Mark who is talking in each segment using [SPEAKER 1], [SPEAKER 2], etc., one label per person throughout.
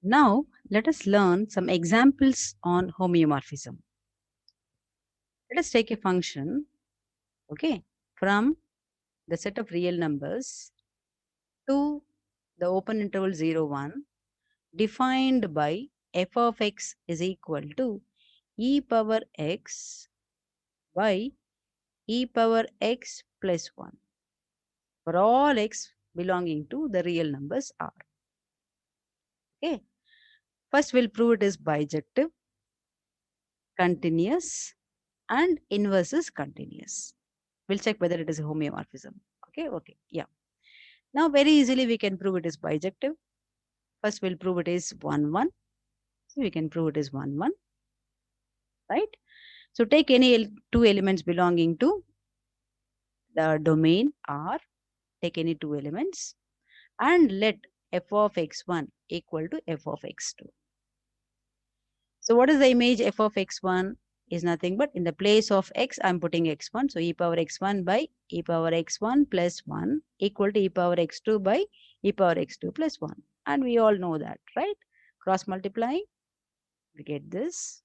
[SPEAKER 1] Now, let us learn some examples on homeomorphism. Let us take a function, okay, from the set of real numbers to the open interval 0, 1, defined by f of x is equal to e power x by e power x plus 1 for all x belonging to the real numbers r. Okay. First, we'll prove it is bijective, continuous, and inverse is continuous. We'll check whether it is a homeomorphism. Okay, yeah. Now, very easily we can prove it is bijective. First, we'll prove it is 1, 1. So, we can prove it is 1, 1, right? So, take any two elements belonging to the domain R, take any two elements, and let f of x1 equal to f of x2. So what is the image f of x1 is nothing but in the place of x, I'm putting x1. So e power x1 by e power x1 plus 1 equal to e power x2 by e power x2 plus 1. And we all know that, right? Cross multiply, we get this.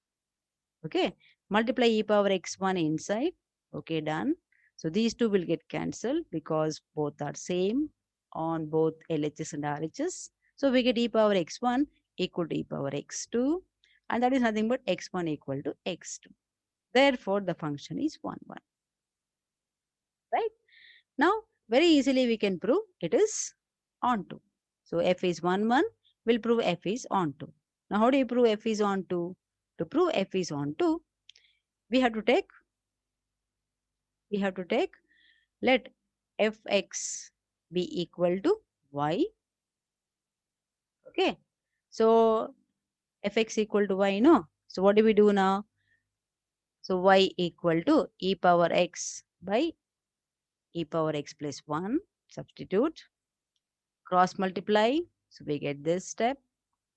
[SPEAKER 1] Okay. Multiply e power x1 inside. Okay, done. So these two will get cancelled because both are same on both LHS and RHS. So we get e power x1 equal to e power x2, and that is nothing but x1 equal to x2. Therefore, the function is 1, 1. Right? Now, very easily we can prove it is onto. So f is 1, 1. We'll prove f is onto. Now, how do you prove f is onto? To prove f is onto, we have to take let fx be equal to y. Okay. So fx equal to y, no? So what do we do now? So y equal to e power x by e power x plus 1. Substitute. Cross multiply. So we get this step.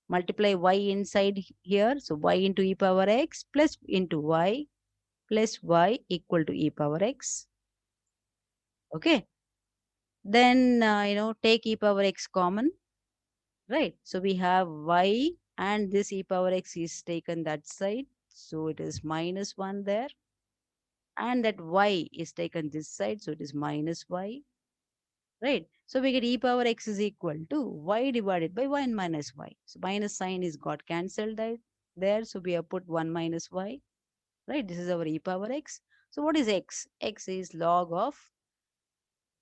[SPEAKER 1] Multiply y inside here. So y into e power x plus into y plus y equal to e power x. Okay. Then, take e power x common. Right. So we have y and this e power x is taken that side. So it is minus 1 there. And that y is taken this side. So it is minus y. Right. So we get e power x is equal to y divided by 1 minus y. So minus sign is got cancelled there. So we have put 1 minus y. Right. This is our e power x. So what is x? X is log of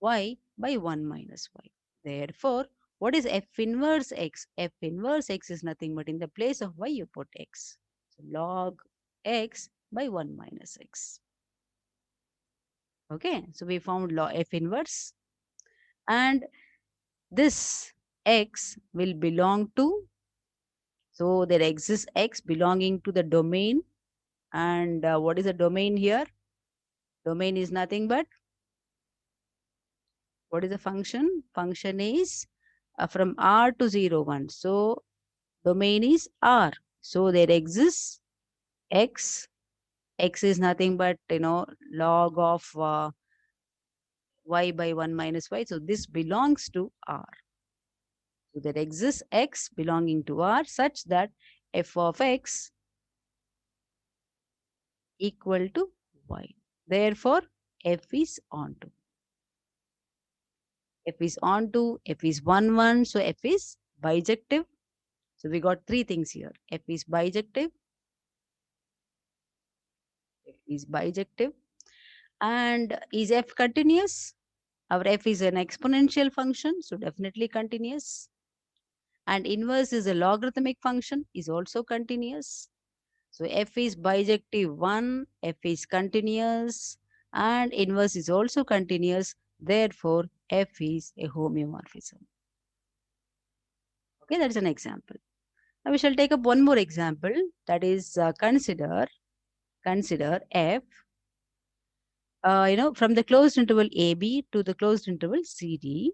[SPEAKER 1] y by 1 minus y. Therefore, what is f inverse x? F inverse x is nothing but in the place of y you put x. So log x by 1 minus x. Okay, so we found log f inverse, and this x will belong to, so there exists x belonging to the domain, and what is the domain here? Domain is nothing but, what is the function? Function is from R to 0, 1. So domain is R. So there exists x. X is nothing but, log of y by 1 minus y. So this belongs to R. So there exists x belonging to R such that f of x equal to y. Therefore, f is onto. F is onto, f is 1, 1. So f is bijective. So we got three things here. F is bijective. F is bijective. And is f continuous? Our f is an exponential function, so definitely continuous. And inverse is a logarithmic function, is also continuous. So f is bijective 1, f is continuous, and inverse is also continuous. Therefore, f is a homeomorphism. Okay, that's an example. Now we shall take up one more example, that is consider f from the closed interval AB to the closed interval CD,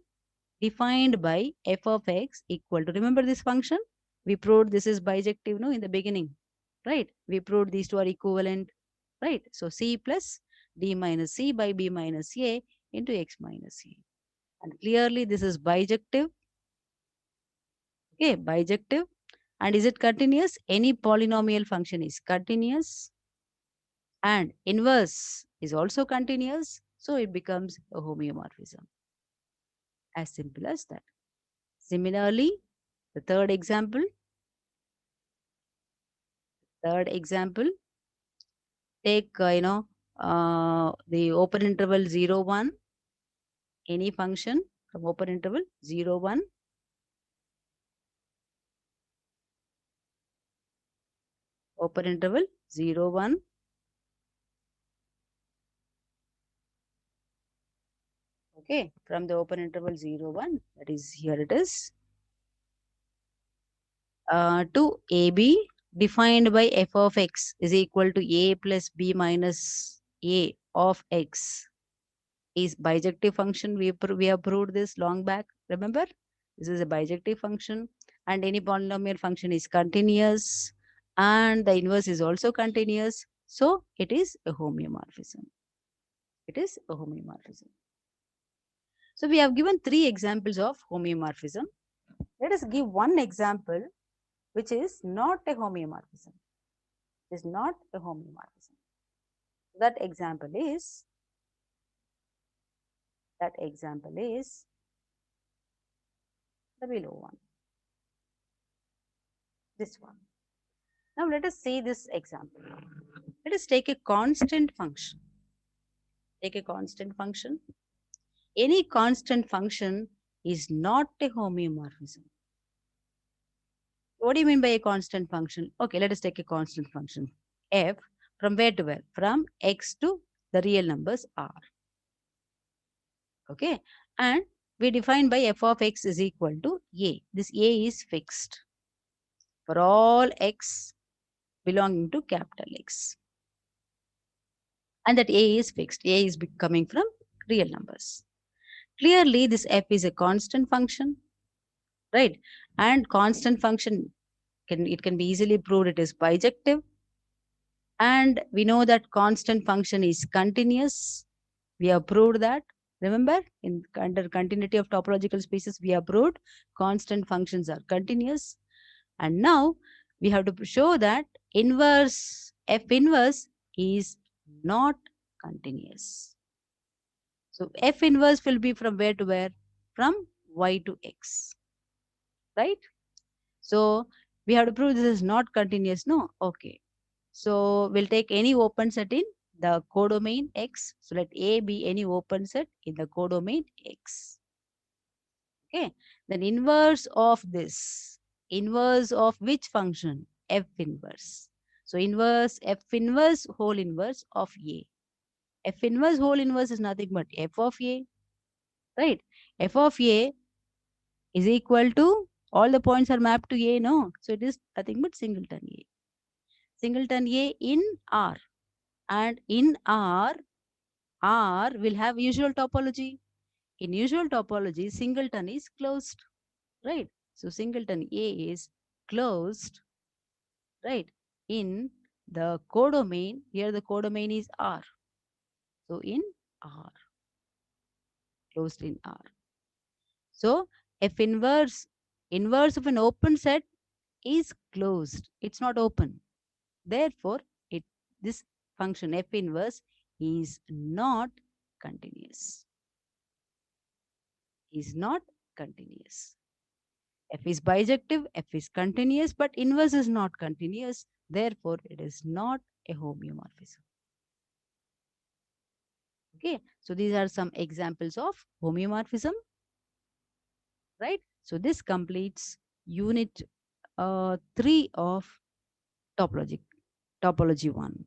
[SPEAKER 1] defined by f of x equal to, remember this function? We proved this is bijective, no, in the beginning, right? We proved these two are equivalent, right? So c plus d minus c by b minus a into x minus a. And clearly this is bijective, okay, bijective. And is it continuous? Any polynomial function is continuous and inverse is also continuous. So it becomes a homeomorphism. As simple as that. Similarly, the third example, take, the open interval 0, 1, any function from open interval 0, 1, open interval 0, 1, okay, from the open interval 0, 1, that is, here it is, to AB defined by f of x is equal to a plus b minus a of x is bijective function. We have proved this long back. Remember, this is a bijective function, and any polynomial function is continuous, and the inverse is also continuous. So it is a homeomorphism. It is a homeomorphism. So we have given 3 examples of homeomorphism. Let us give one example which is not a homeomorphism. It is not a homeomorphism. That example is the below one. This one. Now let us see this example. Let us take a constant function. Take a constant function. Any constant function is not a homeomorphism. What do you mean by a constant function? Okay, let us take a constant function. F from where to where? From x to the real numbers r. Okay, and we define by f of x is equal to a. This a is fixed for all x belonging to capital X. And that a is fixed. A is coming from real numbers. Clearly, this f is a constant function, right? And constant function, can be easily proved it is bijective. And we know that constant function is continuous. We have proved that. Remember, under continuity of topological spaces, we have proved constant functions are continuous. And now we have to show that f inverse is not continuous. So f inverse will be from where to where? From y to x, right? So we have to prove this is not continuous, no? Okay. So we'll take any open set in the codomain X. So let A be any open set in the codomain X. Okay. Then inverse of this. Inverse of which function? F inverse. So inverse, F inverse, whole inverse of A. F inverse, whole inverse is nothing but F of A. Right? F of A is equal to, all the points are mapped to A, no? So it is nothing but singleton A. Singleton A in R. And in R will have usual topology. In usual topology, singleton is closed, right? So singleton A is closed, right? In the codomain, here the codomain is R. So in R, closed in R. So F inverse of an open set is closed. It's not open. Therefore, this function F inverse is not continuous. Is not continuous. F is bijective, F is continuous, but inverse is not continuous. Therefore, it is not a homeomorphism. Okay, so these are some examples of homeomorphism, right? So this completes unit 3 of topology 1.